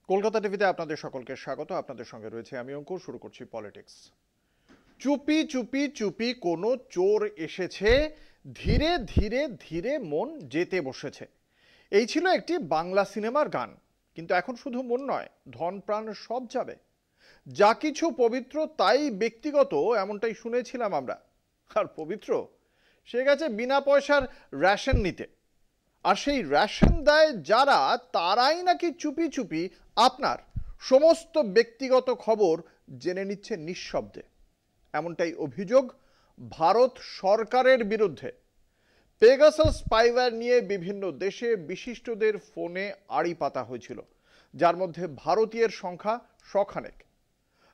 কলকাতা টিভিতে আপনাদের সকলকে স্বাগত। আপনাদের সঙ্গে রয়েছে আমি অঙ্কুর। শুরু করছি পলিটিক্স। চুপি চুপি চুপি কোনো চোর এসেছে, ধীরে ধীরে ধীরে মন যেতে বসেছে। এই ছিল একটি বাংলা সিনেমার গান। কিন্তু এখন শুধু মন নয়, ধন প্রাণ সব যাবে। যা কিছু পবিত্র তাই ব্যক্তিগত, এমনটাই শুনেছিলাম আমরা। আর পবিত্র সে গেছে বিনা পয়সার রেশন নিতে। আর সেই রেশন দেয় যারা, তারাই নাকি চুপি চুপি আপনার সমস্ত ব্যক্তিগত খবর জেনে নিচ্ছে নিঃশব্দে। এমনটাই অভিযোগ ভারত সরকারের বিরুদ্ধে। পেগাসাস স্পাইওয়্যার নিয়ে বিভিন্ন দেশে বিশিষ্টদের ফোনে আড়ি পাতা হয়েছিল, যার মধ্যে ভারতীয়ের সংখ্যা শখানেক।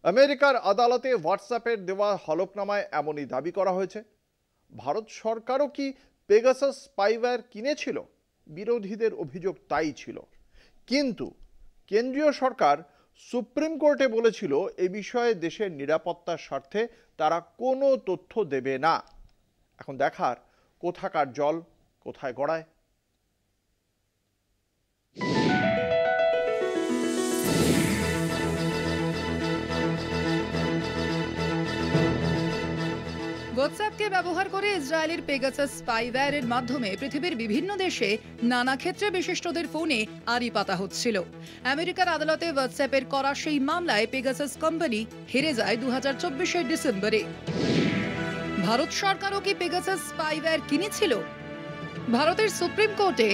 আমেরিকার আদালতে হোয়াটসঅ্যাপের দেওয়া হলফনামায় এমনই দাবি করা হয়েছে। ভারত সরকারও কি পেগাসাস স্পাইওয়্যার কিনেছিল? বিরোধীদের অভিযোগ তাই ছিল। কিন্তু কেন্দ্রীয় সরকার সুপ্রিম কোর্টে বলেছিল এ বিষয়ে দেশের নিরাপত্তার স্বার্থে তারা কোনো তথ্য দেবে না। এখন দেখার কোথাকার জল কোথায় গড়ায়। হোয়াটসঅ্যাপকে ব্যবহার করে ইসরায়েলের পেগাসাস স্পাইওয়্যারের মাধ্যমে পৃথিবীর বিভিন্ন দেশে নানা ক্ষেত্রে বিশিষ্টদের ফোনে আড়ি পাতা হচ্ছিল। আমেরিকার আদালতে হোয়াটসঅ্যাপের করা সেই মামলায় পেগাসাস কোম্পানি হেরে যায় 2024 ডিসেম্বরে। ভারত সরকারও কি পেগাসাস স্পাইওয়্যার কিনেছিল? ভারতের সুপ্রিম কোর্টে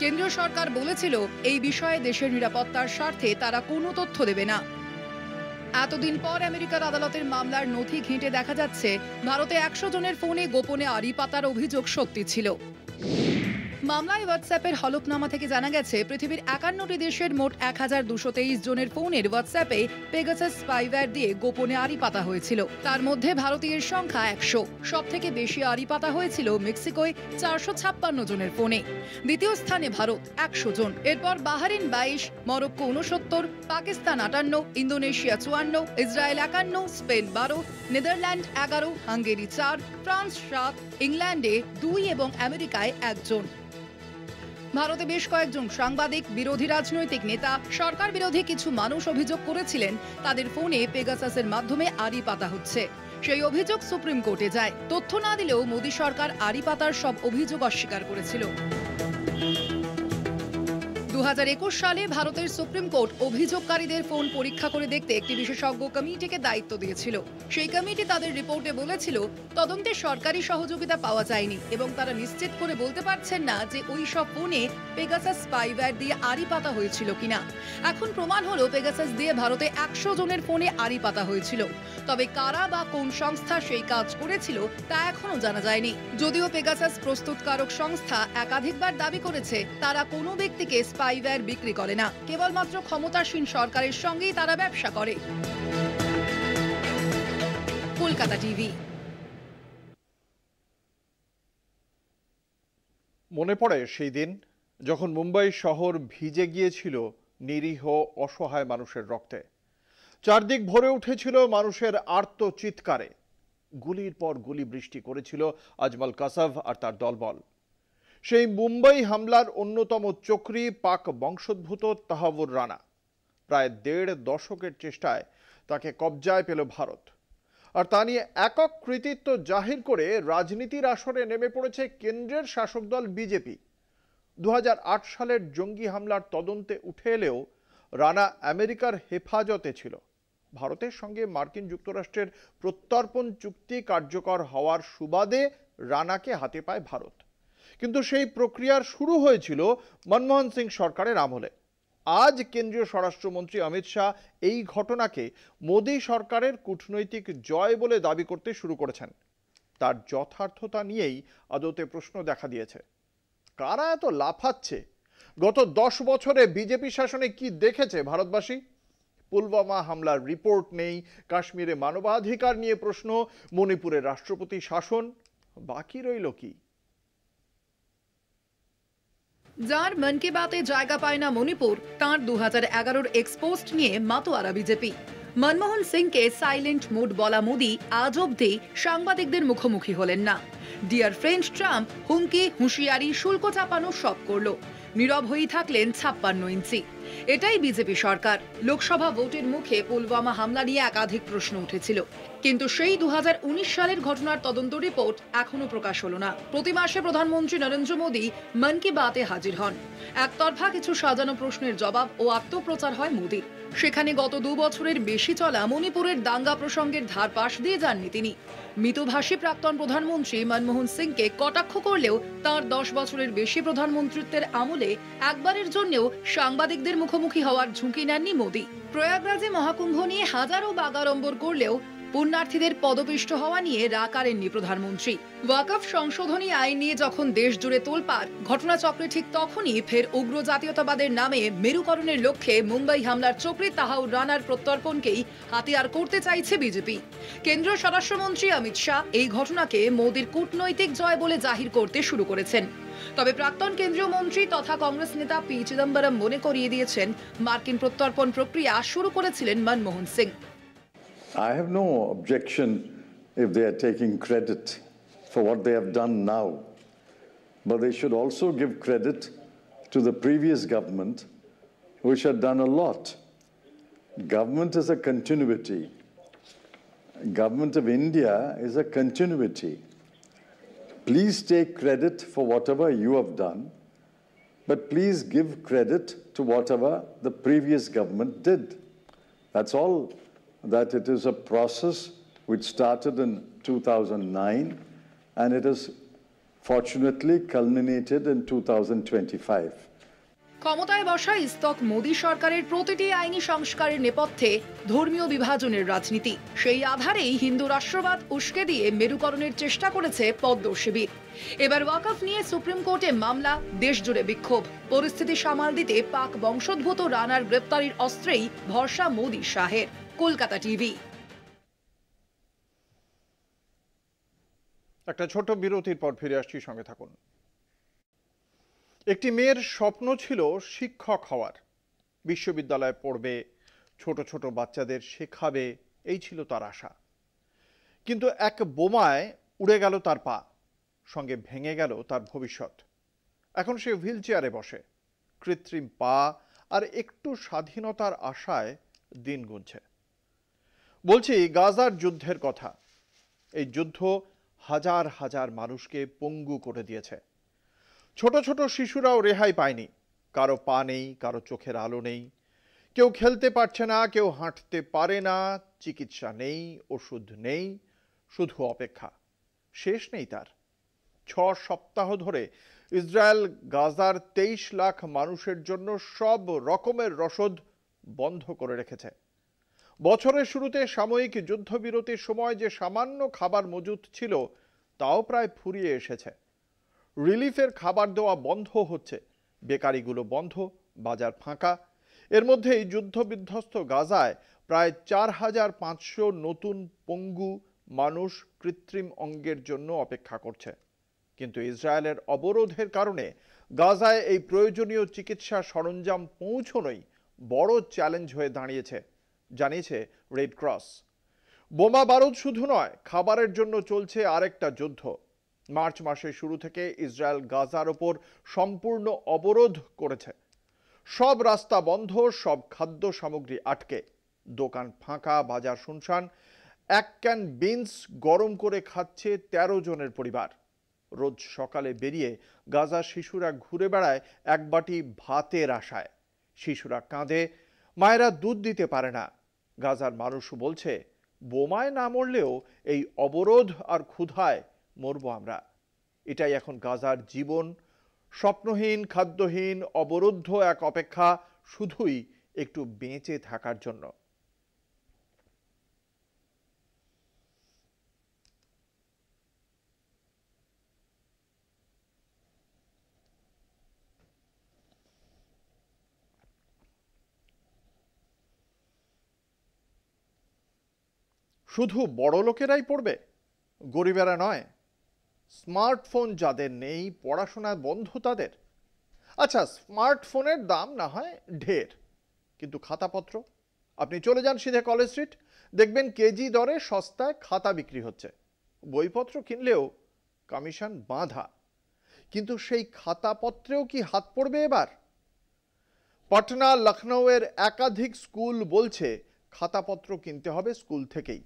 কেন্দ্রীয় সরকার বলেছিল এই বিষয়ে দেশের নিরাপত্তার স্বার্থে তারা কোনো তথ্য দেবে না। এতদিন পর আমেরিকার আদালতের মামলার নথি ঘেঁটে দেখা যাচ্ছে ভারতে 100 জনের ফোনে গোপনে আড়ি পাতার অভিযোগ সত্যি ছিল। মামলায় হোয়াটসঅ্যাপের হলফনামা থেকে জানা গেছে পৃথিবীর 51টি দেশের মোট 1223 জনের ফোনের হোয়াটসঅ্যাপে পেগাসাস স্পাইওয়্যার দিয়ে গোপনে আড়ি পাতা হয়েছিল। তার মধ্যে ভারতীয়ের সংখ্যা 100। সব থেকে বেশি আড়ি পাতা হয়েছিল মেক্সিকোয় 456 জনের ফোনে। দ্বিতীয় স্থানে ভারত 100 জন। এরপর Bahrain 22, Morocco 69, Pakistan 58, Indonesia 54, Israel 51, Spain 12, Netherland 11, Hungary 4, France 7, ইংল্যান্ডে 2 এবং আমেরিকায় 1 জন। ভারতে বেশ কয়েকজন সাংবাদিক, বিরোধী রাজনৈতিক নেতা, সরকার বিরোধী কিছু মানুষ অভিযোগ করেছিলেন তাদের ফোনে পেগাসাসের মাধ্যমে আড়ি পাতা হচ্ছে। সেই অভিযোগ সুপ্রিম কোর্টে যায়। তথ্য না দিলেও মোদী সরকার আড়ি পাতার সব অভিযোগ অস্বীকার করেছিল। 2021 সালে ভারতের সুপ্রিম কোর্ট অভিযোগকারীদের ফোন পরীক্ষা করে দেখতে একটি বিশেষজ্ঞ কমিটিকে দায়িত্ব দিয়েছিল। সেই কমিটি তাদের রিপোর্টে বলেছিল তদন্তে সরকারি সহযোগিতা পাওয়া যায়নি এবং তারা নিশ্চিত করে বলতে পারছেন না যে ওই সব ফোনে পেগাসাস স্পাইওয়্যার দিয়ে আড়ি পাতা হয়েছিল কিনা। এখন প্রমাণ হলো পেগাসাস দিয়ে ভারতে 100 জনের ফোনে আড়ি পাতা হয়েছিল। তবে কারা বা কোন সংস্থা সেই কাজ করেছিল তা এখনো জানা যায়নি। যদিও পেগাসাস প্রস্তুতকারক সংস্থা একাধিকবার দাবি করেছে তারা কোনো ব্যক্তিকে স্পাইওয়্যার বিক্রি করে না, কেবলমাত্র ক্ষমতাসীন সরকারের সঙ্গেই তারা ব্যবসা করে। কলকাতা টিভি। মনে পড়ে সেই দিন যখন মুম্বাই শহর ভিজে গিয়েছিল নিরীহ অসহায় মানুষের রক্তে। চারদিক ভরে উঠেছিল মানুষের আর্ত চিৎকারে। গুলির পর গুলি বৃষ্টি করেছিল আজমল কাসাভ আর তার দলবল। সেই মুম্বাই হামলার অন্যতম চক্রী পাক বংশোদ্ভূত তাহাবুর রানা। প্রায় 1.5 দশকের চেষ্টায় তাকে কবজায় পেল ভারত। আর তা নিয়ে একক কৃতিত্ব জাহির করে রাজনীতির আসরে নেমে পড়েছে কেন্দ্রের শাসক দল বিজেপি। 2008 সালের জঙ্গি হামলার তদন্তে উঠে এলেও রানা আমেরিকার হেফাজতে ছিল। ভারতের সঙ্গে মার্কিন যুক্তরাষ্ট্রের প্রত্যর্পণ চুক্তি কার্যকর হওয়ার সুবাদে রানাকে হাতে পায় ভারত। কিন্তু সেই প্রক্রিয়ার শুরু হয়েছিল মনমোহন সিং সরকারের আমলে। আজ কেন্দ্রীয় স্বরাষ্ট্রমন্ত্রী অমিত শাহ এই ঘটনাকে মোদী সরকারের কূটনৈতিক জয় বলে দাবি করতে শুরু করেছেন। তার যথার্থতা নিয়েই আদতে প্রশ্ন দেখা দিয়েছে। কারা এত লাফাচ্ছে? গত 10 বছরে বিজেপি শাসনে কি দেখেছে ভারতবাসী? পুলওয়ামা হামলার রিপোর্ট নেই, কাশ্মীরে মানবাধিকার নিয়ে প্রশ্ন, মণিপুরে রাষ্ট্রপতি শাসন, বাকি রইল কি? যার মন কি বাতে জায়গা পায় না মণিপুর, তাঁর 2011 এক্সপোস্ট নিয়ে মাতোয়ারা বিজেপি। মনমোহন সিংকে সাইলেন্ট মুড বলা মোদি আজ অবধি সাংবাদিকদের মুখোমুখি হলেন না। ডিয়ার ফ্রেন্ড ট্রাম্প হুমকি, হুঁশিয়ারি, শুল্ক চাপানো সব করলো। নীরব হয়েই থাকলেন 56 ইঞ্চি। এটাই বিজেপি সরকার। লোকসভা ভোটের মুখে পুলওয়ামা হামলা নিয়ে একাধিক প্রশ্ন উঠেছিল, কিন্তু সেই 2019 সালের ঘটনার তদন্ত রিপোর্ট এখনো প্রকাশ হলো না। প্রতি মাসে প্রধানমন্ত্রী নরেন্দ্র মোদী মন কি বাতে হাজির হন। একতরফা কিছু সাজানো প্রশ্নের জবাব ও আত্মপ্রচার হয় মোদীর। সেখানে গত 2 বছরের বেশি চলা মণিপুরের দাঙ্গা প্রসঙ্গের ধারপাশ দিয়ে যাননি তিনি। মিতভাষী প্রাক্তন প্রধানমন্ত্রী মনমোহন সিংকে কটাক্ষ করলেও তাঁর 10 বছরের বেশি প্রধানমন্ত্রিত্বের আমলে একবারের জন্যও সাংবাদিকদের মুখোমুখি হওয়ার ঝুঁকি নেননি মোদী। প্রয়াগরাজে মহাকুম্ভ নিয়ে হাজারো বাগাড়ম্বর করলেও পুণ্যার্থীদের পদপিষ্ট হওয়া নিয়ে রাগ কাড়েননি প্রধানমন্ত্রী। ওয়াকফ সংশোধনী আইন নিয়ে যখন দেশ জুড়ে তোলপাড়, ঘটনাচক্রে ঠিক তখনই ফের উগ্র জাতীয়তাবাদের নামে মেরুকরণের লক্ষ্যে মুম্বাই হামলার চক্রে তাহাউর রানার প্রত্যর্পণকেই হাতিয়ার করতে চাইছে বিজেপি। কেন্দ্রীয় স্বরাষ্ট্রমন্ত্রী অমিত শাহ এই ঘটনাকে মোদীর কূটনৈতিক জয় বলে জাহির করতে শুরু করেছেন। তবে প্রাক্তন কেন্দ্রীয় মন্ত্রী তথা কংগ্রেস নেতা পি চিদম্বরম মনে করিয়ে দিয়েছেন, মার্কিন প্রত্যর্পণ প্রক্রিয়া শুরু করেছিলেন Manmohan Singh. I have no objection if they are taking credit for what they have done now, but they should also give credit to the previous government, which had done a lot. Government is a continuity. Government of India is a continuity. Please take credit for whatever you have done, but please give credit to whatever the previous government did. That's all. That it is a process which started in 2009 and it has fortunately culminated in 2025. ক্ষমতায় বসা ইস্তক মোদী সরকারের প্রতিটি আইনি সংস্কারের নেপথ্যে ধর্মীয় বিভাজনের রাজনীতি। সেই আধারেই হিন্দু রাষ্ট্রবাদ উস্কে দিয়ে মেরুকরণের চেষ্টা করেছে পদ্ম শিবির। এবার ওয়াকফ নিয়ে সুপ্রিম কোর্টে মামলা, দেশ জুড়ে বিক্ষোভ। পরিস্থিতি সামাল দিতে পাক বংশোদ্ভূত রানার গ্রেপ্তারির অস্ত্রেই ভরসা মোদী শাহের। কলকাতা টিভি। একটা ছোট বিরতির পর ফিরে আসছি, সঙ্গে থাকুন। একটি মেয়ের স্বপ্ন ছিল শিক্ষক হওয়ার, বিশ্ববিদ্যালয়ে পড়বে, ছোট ছোট বাচ্চাদের শেখাবে, এই ছিল তার আশা। কিন্তু এক বোমায় উড়ে গেল তার পা, সঙ্গে ভেঙে গেল তার ভবিষ্যৎ। এখন সে হুইল চেয়ারে বসে, কৃত্রিম পা আর একটু স্বাধীনতার আশায় দিন গুনছে। বলছি গাজার যুদ্ধের কথা। এই যুদ্ধ হাজার হাজার মানুষকে পঙ্গু করে দিয়েছে। ছোট ছোট শিশুরাও রেহাই পায়নি। কারো পা নেই, কারো চোখের আলো নেই, কেউ খেলতে পারছে না, কেউ হাঁটতে পারে না, চিকিৎসা নেই, ওষুধ নেই, শুধু অপেক্ষা। শেষ নেই তার। 6 সপ্তাহ ধরে ইসরায়েল গাজার 23 লাখ মানুষের জন্য সব রকমের রসদ বন্ধ করে রেখেছে। বছরের শুরুতে সাময়িক যুদ্ধবিরতির সময় যে সামান্য খাবার মজুত ছিল, তাও প্রায় ফুরিয়ে এসেছে। রিলিফের খাবার দেওয়া বন্ধ হচ্ছে, বেকারিগুলো বন্ধ, বাজার ফাঁকা। এর মধ্যেই যুদ্ধবিধ্বস্ত গাজায় প্রায় 4500 নতুন পঙ্গু মানুষ কৃত্রিম অঙ্গের জন্য অপেক্ষা করছে। কিন্তু ইসরায়েলের অবরোধের কারণে গাজায় এই প্রয়োজনীয় চিকিৎসা সরঞ্জাম পৌঁছানোই বড় চ্যালেঞ্জ হয়ে দাঁড়িয়েছে, জানিয়েছে রেড ক্রস। বোমা বারুদ শুধু নয়, খাবারের জন্য চলছে আরেকটা যুদ্ধ। মার্চ মাসের শুরু থেকে ইসরায়েল গাজার ওপর সম্পূর্ণ অবরোধ করেছে। সব রাস্তা বন্ধ, সব খাদ্য সামগ্রী আটকে, দোকান ফাঁকা, বাজার শুনশান। 1 ক্যান বিনস গরম করে খাচ্ছে 13 জনের পরিবার। রোজ সকালে বেরিয়ে গাজা শিশুরা ঘুরে বেড়ায় এক বাটি ভাতের আশায়। শিশুরা কাঁদে, মায়েরা দুধ দিতে পারে না। গাজার মানুষ বলছে, বোমায় না মরলেও এই অবরোধ আর ক্ষুধায় মরবো আমরা। এটাই এখন গাজার জীবন, স্বপ্নহীন, খাদ্যহীন, অবরুদ্ধ এক অপেক্ষা, শুধুই একটু বেঁচে থাকার জন্য। শুধু বড় লোকেরাই পড়বে, গরিবেরা নয়? স্মার্টফোন যাদের নেই, পড়াশোনা বন্ধ তাদের। আচ্ছা, স্মার্টফোনের দাম না হয় ঢের, কিন্তু খাতাপত্র? আপনি চলে যান সিধে কলেজ স্ট্রিট, দেখবেন কেজি দরে সস্তায় খাতা বিক্রি হচ্ছে। বইপত্র কিনলেও কমিশন বাঁধা। কিন্তু সেই খাতাপত্রেও কি হাত পড়বে এবার? পাটনা, লখনউয়ের একাধিক স্কুল বলছে খাতাপত্র কিনতে হবে স্কুল থেকেই,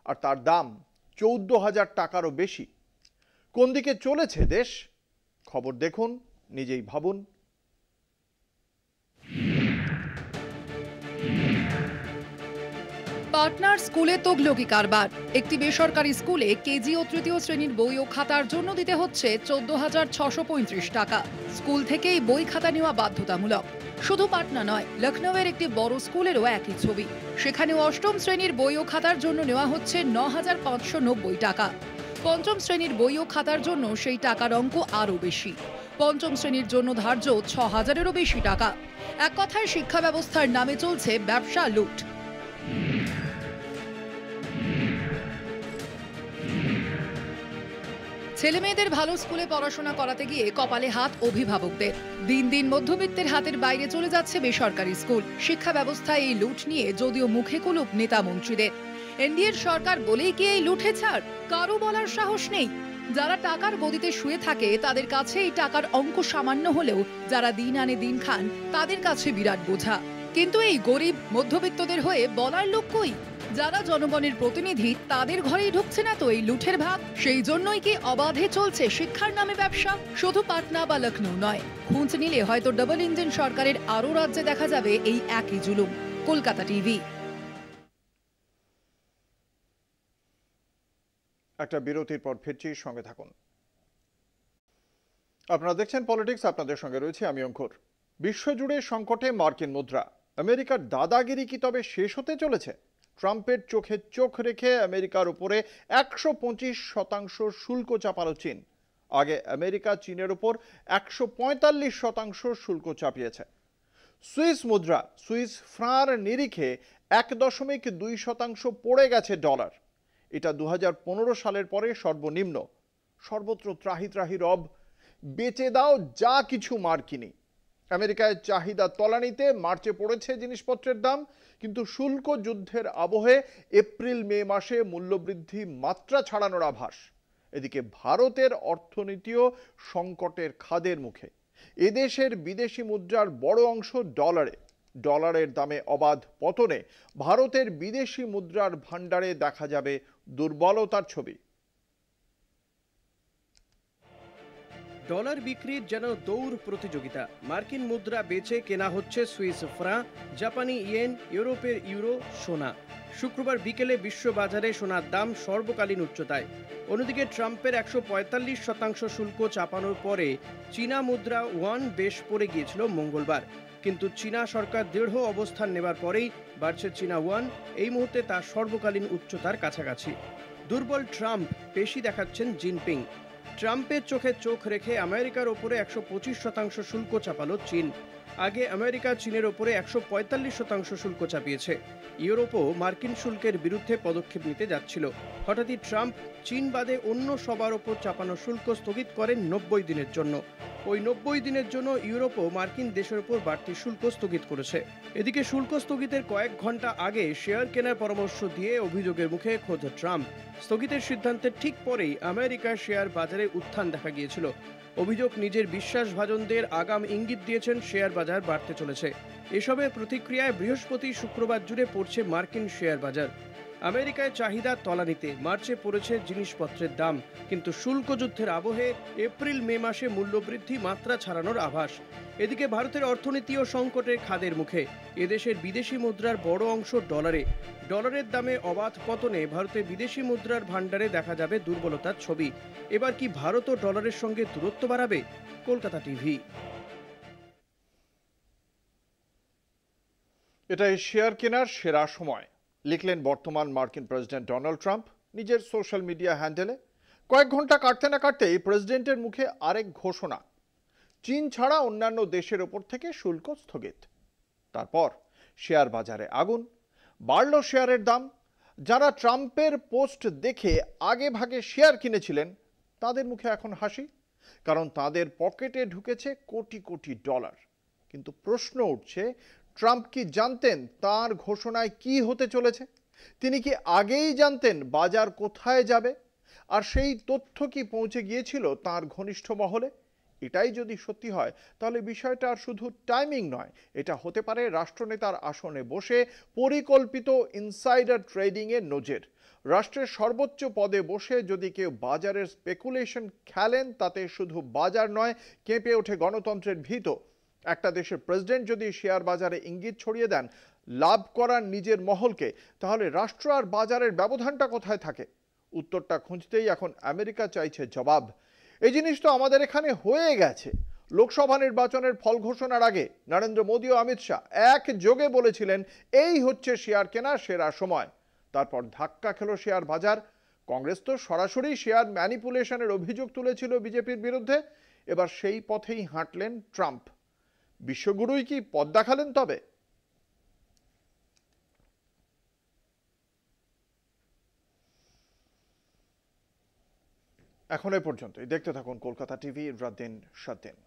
আর তার দাম 14,000 টাকারও বেশি। কোন দিকে চলেছে দেশ? খবর দেখুন, নিজেই ভাবুন। পাটনার স্কুলে তগলকি কারবার। একটি বেসরকারি স্কুলে কেজি ও তৃতীয় শ্রেণীর বই ও খাতার জন্য দিতে হচ্ছে 14,635 টাকা। স্কুল থেকেই বই খাতা নেওয়া বাধ্যতামূলক। শুধু পাটনা নয়, লখনউয়ের একটি বড় স্কুলেরও একই ছবি। সেখানেও অষ্টম শ্রেণীর বই ও খাতার জন্য নেওয়া হচ্ছে 9,590 টাকা। পঞ্চম শ্রেণীর বই ও খাতার জন্য সেই টাকার অঙ্ক আরও বেশি। পঞ্চম শ্রেণীর জন্য ধার্য 6,000-এরও বেশি টাকা। এক কথায় শিক্ষা ব্যবস্থার নামে চলছে ব্যবসা লুট। ছেলে মেয়েদের ভালো স্কুলে পড়াশোনা করাতে গিয়ে কপালে হাত অভিভাবকদের। দিন দিন মধ্যবিত্তের হাতের বাইরে চলে যাচ্ছে বেসরকারি স্কুল। শিক্ষা ব্যবস্থায় এই লুট নিয়ে যদিও মুখে কুলুপ নেতা মন্ত্রীদের। এনডিএর সরকার বলেই কি এই লুটে ছাড়? কারো বলার সাহস নেই। যারা টাকার গদিতে শুয়ে থাকে তাদের কাছে এই টাকার অঙ্ক সামান্য হলেও যারা দিন আনে দিন খান তাদের কাছে বিরাট বোঝা। কিন্তু এই গরিব মধ্যবিত্তদের হয়ে বলার লোক কই? যারা জনগণের প্রতিনিধি তাদের ঘরেই ঢুকছে না তো এই লুঠের ভাগ। সেই জন্যই কি অবাধে চলছে শিক্ষার নামে ব্যবসা? শুধু পাটনা বা লখনউ নয়, খুঁজ নিলে হয়তো ডাবল ইঞ্জিন সরকারের আরও রাজ্যে দেখা যাবে এই একই জুলুম। কলকাতা টিভি। একটা বিরতির পর ফিরছি, সঙ্গে থাকুন। আপনারা দেখছেন পলিটিক্স, আপনাদের সঙ্গে রয়েছে আমি অঙ্কুর। বিশ্বজুড়ে সংকটে মার্কিন মুদ্রা। আমেরিকার দাদাগিরি কি তবে শেষ হতে চলেছে? ট্রাম্পের চোখে চোখ রেখে আমেরিকার উপরে 125% শুল্ক চাপালো চীন। আগে আমেরিকা চীনের উপর 145% শুল্ক চাপিয়েছে। সুইস মুদ্রা, সুইস ফ্রাঁর নিরিখে 1.2% পড়ে গেছে ডলার। এটা 2015 সালের পরে সর্বনিম্ন। সর্বত্র ত্রাহি ত্রাহি রব, বেচে দাও যা কিছু মার্কিনি। আমেরিকায় চাহিদা তলানিতে মার্চে পড়েছে জিনিসপত্রের দাম, কিন্তু শুল্ক যুদ্ধের আবহে এপ্রিল মে মাসে মূল্যবৃদ্ধি মাত্রা ছাড়ানোর আভাস। এদিকে ভারতের অর্থনীতিও সংকটের খাদের মুখে। এদেশের বিদেশি মুদ্রার বড় অংশ ডলারে। ডলারের দামে অবাধ পতনে ভারতের বিদেশি মুদ্রার ভাণ্ডারে দেখা যাবে দুর্বলতার ছবি। ডলার বিক্রির যেন দৌড় প্রতিযোগিতা। মার্কিন মুদ্রা বেচে কেনা হচ্ছে সুইস ফ্রাঁ, জাপানি ইয়েন, ইউরোপের ইউরো, সোনা। শুক্রবার বিকেলে বিশ্ববাজারে সোনার দাম সর্বকালীন উচ্চতায়। অন্যদিকে ট্রাম্পের 145% শুল্ক চাপানোর পরে চীনা মুদ্রা ওয়ান বেশ পড়ে গিয়েছিল মঙ্গলবার। কিন্তু চীনা সরকার দৃঢ় অবস্থান নেবার পরেই বাড়ছে চীনা ওয়ান। এই মুহূর্তে তার সর্বকালীন উচ্চতার কাছাকাছি। দুর্বল ট্রাম্প, পেশি দেখাচ্ছেন জিনপিং। ট্রাম্পের চোখে চোখ রেখে আমেরিকার ওপরে 125% শুল্ক চাপালো চীন। আগে আমেরিকা চীনের ওপরে 145% শুল্ক চাপিয়েছে। ইউরোপও মার্কিন শুল্কের বিরুদ্ধে পদক্ষেপ নিতে যাচ্ছিল। হঠাৎই ট্রাম্প চীন বাদে অন্য সবার ওপর চাপানো শুল্ক স্থগিত করেন 90 দিনের জন্য। ওই 90 দিনের জন্য ইউরোপও মার্কিন দেশের ওপর বাড়তি শুল্ক স্থগিত করেছে। এদিকে শুল্ক স্থগিতের কয়েক ঘন্টা আগে শেয়ার কেনার পরামর্শ দিয়ে অভিযোগের মুখে খোদ ট্রাম্প। স্থগিতের সিদ্ধান্তের ঠিক পরেই আমেরিকার শেয়ার বাজারে উত্থান দেখা গিয়েছিল। অভিযোগ, নিজের বিশ্বাসভাজনদের আগাম ইঙ্গিত দিয়েছেন শেয়ার বাজার বাড়তে চলেছে। এসবের প্রতিক্রিয়ায় বৃহস্পতি শুক্রবার জুড়ে পড়ছে মার্কিন শেয়ার বাজার। আমেরিকায় চাহিদা তলানিতে, মার্চে পড়েছে জিনিসপত্রের দাম, কিন্তু শুল্ক যুদ্ধের আবহে এপ্রিল মে মাসে মূল্যবৃদ্ধি মাত্রা ছাড়ানোর আভাস। এদিকে ভারতের অর্থনীতিও সংকটের খাদের মুখে। এদেশের বিদেশি মুদ্রার বড় অংশ ডলারে। ডলারের দামে অবাধ পতনে ভারতের বিদেশি মুদ্রার ভাণ্ডারে দেখা যাবে দুর্বলতার ছবি। এবার কি ভারত ও ডলারের সঙ্গে দূরত্ব বাড়াবে? কলকাতা টিভি। এটাই শেয়ার কেনার সেরা সময়, লিখলেন বর্তমান মার্কিন প্রেসিডেন্ট ডোনাল্ড ট্রাম্প নিজের সোশ্যাল মিডিয়া হ্যান্ডেলে। কয়েক ঘন্টা কাটতে না কাটতেই প্রেসিডেন্টের মুখে আরেক ঘোষণা, চীন ছাড়া অন্যান্য দেশের ওপর থেকে শুল্ক স্থগিত। তারপর শেয়ার বাজারে আগুন, বাড়ল শেয়ারের দাম। যারা ট্রাম্পের পোস্ট দেখে আগে ভাগে শেয়ার কিনেছিলেন তাদের মুখে এখন হাসি, কারণ তাদের পকেটে ঢুকেছে কোটি কোটি ডলার। কিন্তু প্রশ্ন উঠছে, ট্রাম্প কি জানতেন তার ঘোষণায় কি হতে চলেছে? তিনি কি আগেই জানতেন বাজার কোথায় যাবে? আর সেই তথ্য কি পৌঁছে গিয়েছিল তার ঘনিষ্ঠ মহলে? এটাই যদি সত্যি হয় তাহলে বিষয়টা আর শুধু টাইমিং নয়, এটা হতে পারে রাষ্ট্রনেতার আসনে বসে পরিকল্পিত ইনসাইডার ট্রেডিংয়ের নজির। রাষ্ট্রের সর্বোচ্চ পদে বসে যদি কেউ বাজারের স্পেকুলেশন খেলেন, তাতে শুধু বাজার নয়, কেঁপে ওঠে গণতন্ত্রের ভিত। একটা দেশের প্রেসিডেন্ট যদি শেয়ার বাজারে ইঙ্গিত ছড়িয়ে দেন লাভ করার নিজের মহলকে, তাহলে রাষ্ট্র আর বাজারের ব্যবধানটা কোথায় থাকে? উত্তরটা খুঁজতেই এখন আমেরিকা চাইছে জবাব। এই জিনিস তো আমাদের এখানে হয়ে গেছে। লোকসভা নির্বাচনের ফল ঘোষণার আগে নরেন্দ্র মোদী ও অমিত শাহ একযোগে বলেছিলেন এই হচ্ছে শেয়ার কেনার সেরা সময়। তারপর ধাক্কা খেল শেয়ার বাজার। কংগ্রেস তো সরাসরি শেয়ার ম্যানিপুলেশনের অভিযোগ তুলেছিল বিজেপির বিরুদ্ধে। এবার সেই পথেই হাঁটলেন ট্রাম্প। বিশ্বগুরুই কি পথ দেখালেন তবে? এখন এ পর্যন্তই। দেখতে থাকুন কলকাতা টিভি, রাত দিন 7 দিন।